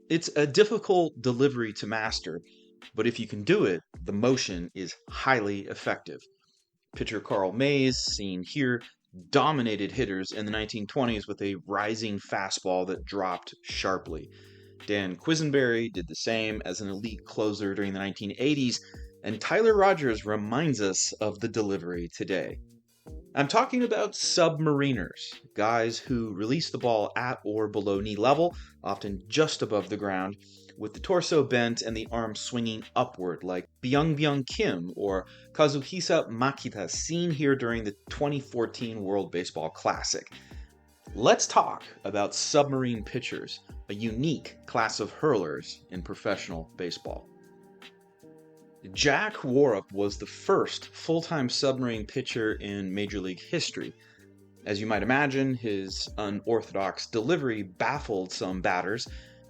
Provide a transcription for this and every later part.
It's a difficult delivery to master, but if you can do it, the motion is highly effective. Pitcher Carl Mays, seen here, dominated hitters in the 1920s with a rising fastball that dropped sharply. Dan Quisenberry did the same as an elite closer during the 1980s, and Tyler Rogers reminds us of the delivery today. I'm talking about submariners, guys who release the ball at or below knee level, often just above the ground, with the torso bent and the arms swinging upward, like Byung Hyun Kim or Kazuhisa Makita, seen here during the 2014 World Baseball Classic. Let's talk about submarine pitchers, a unique class of hurlers in professional baseball. Jack Warup was the first full-time submarine pitcher in Major League history. As you might imagine, his unorthodox delivery baffled some batters,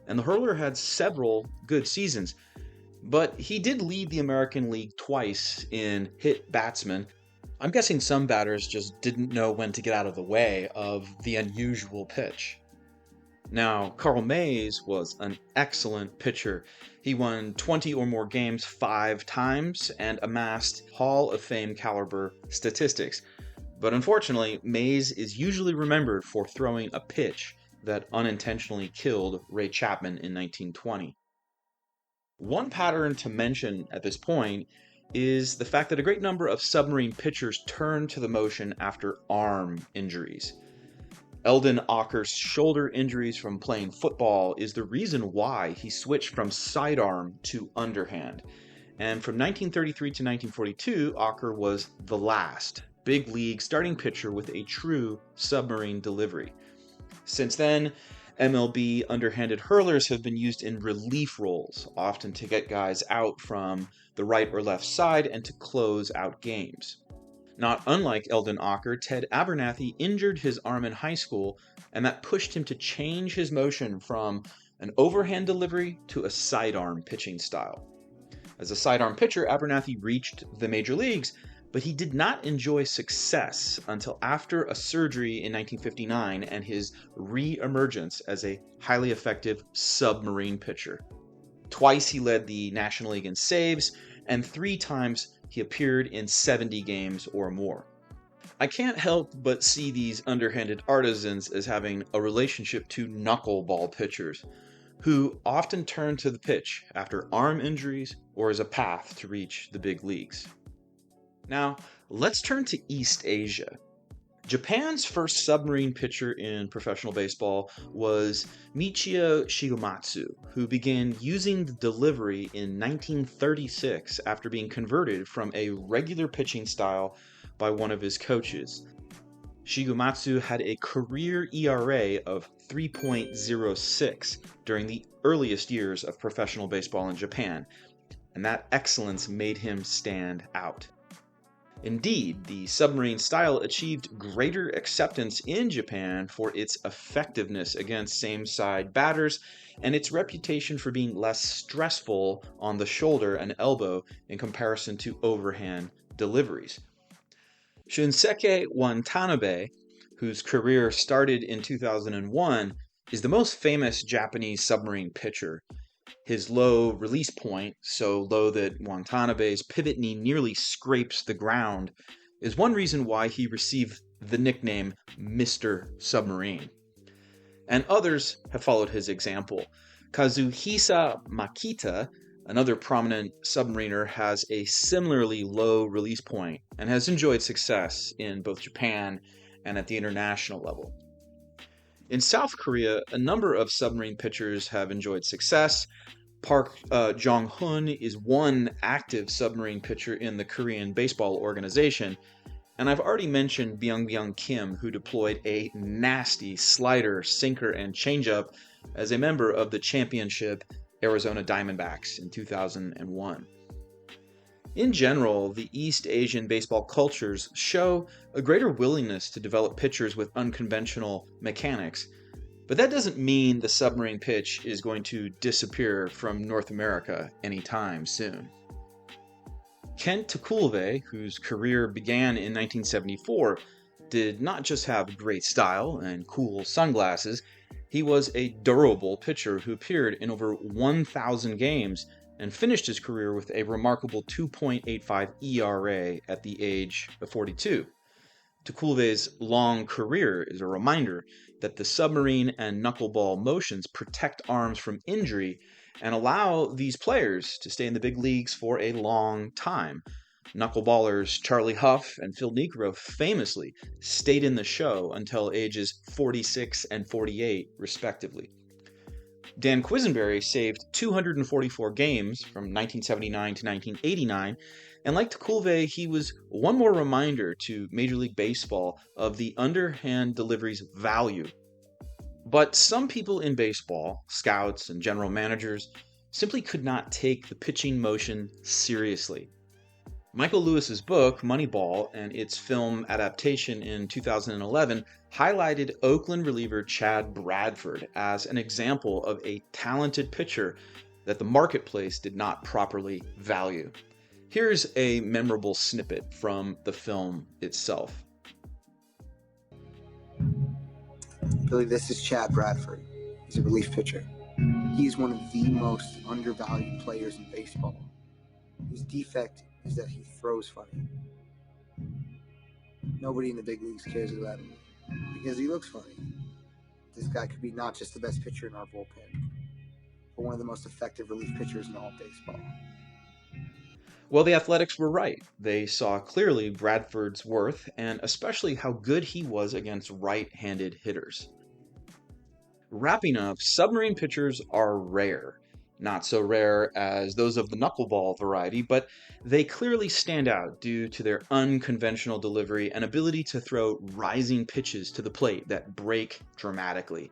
and the hurler had several good seasons. But he did lead the American League twice in hit batsmen. I'm guessing some batters just didn't know when to get out of the way of the unusual pitch. Now, Carl Mays was an excellent pitcher. He won 20 or more games 5 times and amassed Hall of Fame caliber statistics. But unfortunately, Mays is usually remembered for throwing a pitch that unintentionally killed Ray Chapman in 1920. One pattern to mention at this point is the fact that a great number of submarine pitchers turn to the motion after arm injuries. Eldon Ocker's shoulder injuries from playing football is the reason why he switched from sidearm to underhand. And from 1933 to 1942, Ocker was the last big league starting pitcher with a true submarine delivery. Since then, MLB underhanded hurlers have been used in relief roles, often to get guys out from the right or left side and to close out games. Not unlike Eldon Ocker, Ted Abernathy injured his arm in high school, and that pushed him to change his motion from an overhand delivery to a sidearm pitching style. As a sidearm pitcher, Abernathy reached the major leagues, but he did not enjoy success until after a surgery in 1959 and his re-emergence as a highly effective submarine pitcher. Twice he led the National League in saves, and 3 times he appeared in 70 games or more. I can't help but see these underhanded artisans as having a relationship to knuckleball pitchers, who often turn to the pitch after arm injuries or as a path to reach the big leagues. Now, let's turn to East Asia. Japan's first submarine pitcher in professional baseball was Michio Shigematsu, who began using the delivery in 1936 after being converted from a regular pitching style by one of his coaches. Shigematsu had a career ERA of 3.06 during the earliest years of professional baseball in Japan, and that excellence made him stand out. Indeed, the submarine style achieved greater acceptance in Japan for its effectiveness against same-side batters and its reputation for being less stressful on the shoulder and elbow in comparison to overhand deliveries. Shunsuke Watanabe, whose career started in 2001, is the most famous Japanese submarine pitcher. His low release point, so low that Watanabe's pivot knee nearly scrapes the ground, is one reason why he received the nickname Mr. Submarine. And others have followed his example. Kazuhisa Makita, another prominent submariner, has a similarly low release point and has enjoyed success in both Japan and at the international level. In South Korea, a number of submarine pitchers have enjoyed success. Park Jong-hun is one active submarine pitcher in the Korean baseball organization, and I've already mentioned Byung Hyun Kim, who deployed a nasty slider, sinker, and changeup as a member of the championship Arizona Diamondbacks in 2001. In general, the East Asian baseball cultures show a greater willingness to develop pitchers with unconventional mechanics, but that doesn't mean the submarine pitch is going to disappear from North America anytime soon. Kent Tukulve, whose career began in 1974, did not just have great style and cool sunglasses, He was a durable pitcher who appeared in over 1,000 games and finished his career with a remarkable 2.85 ERA at the age of 42. Tukulve's long career is a reminder that the submarine and knuckleball motions protect arms from injury and allow these players to stay in the big leagues for a long time. Knuckleballers Charlie Huff and Phil Niekro famously stayed in the show until ages 46 and 48, respectively. Dan Quisenberry saved 244 games from 1979 to 1989, and like Tukulve, he was one more reminder to Major League Baseball of the underhand delivery's value. But some people in baseball, scouts and general managers, simply could not take the pitching motion seriously. Michael Lewis's book, Moneyball, and its film adaptation in 2011 highlighted Oakland reliever Chad Bradford as an example of a talented pitcher that the marketplace did not properly value. Here's a memorable snippet from the film itself. Billy, this is Chad Bradford. He's a relief pitcher. He is one of the most undervalued players in baseball. His defect is that he throws funny. Nobody in the big leagues cares about him because he looks funny. This guy could be not just the best pitcher in our bullpen, but one of the most effective relief pitchers in all of baseball. Well, the Athletics were right. They saw clearly Bradford's worth and especially how good he was against right-handed hitters. Wrapping up, submarine pitchers are rare. Not so rare as those of the knuckleball variety, but they clearly stand out due to their unconventional delivery and ability to throw rising pitches to the plate that break dramatically.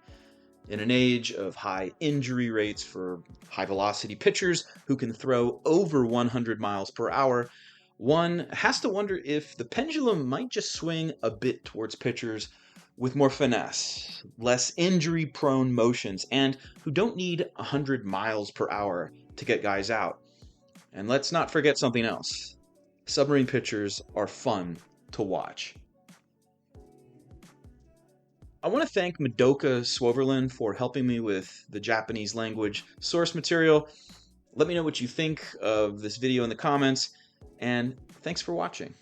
In an age of high injury rates for high-velocity pitchers who can throw over 100 miles per hour, one has to wonder if the pendulum might just swing a bit towards pitchers with more finesse, less injury-prone motions, and who don't need 100 miles per hour to get guys out. And let's not forget something else. Submarine pitchers are fun to watch. I want to thank Madoka Swoverlin for helping me with the Japanese language source material. Let me know what you think of this video in the comments, and thanks for watching.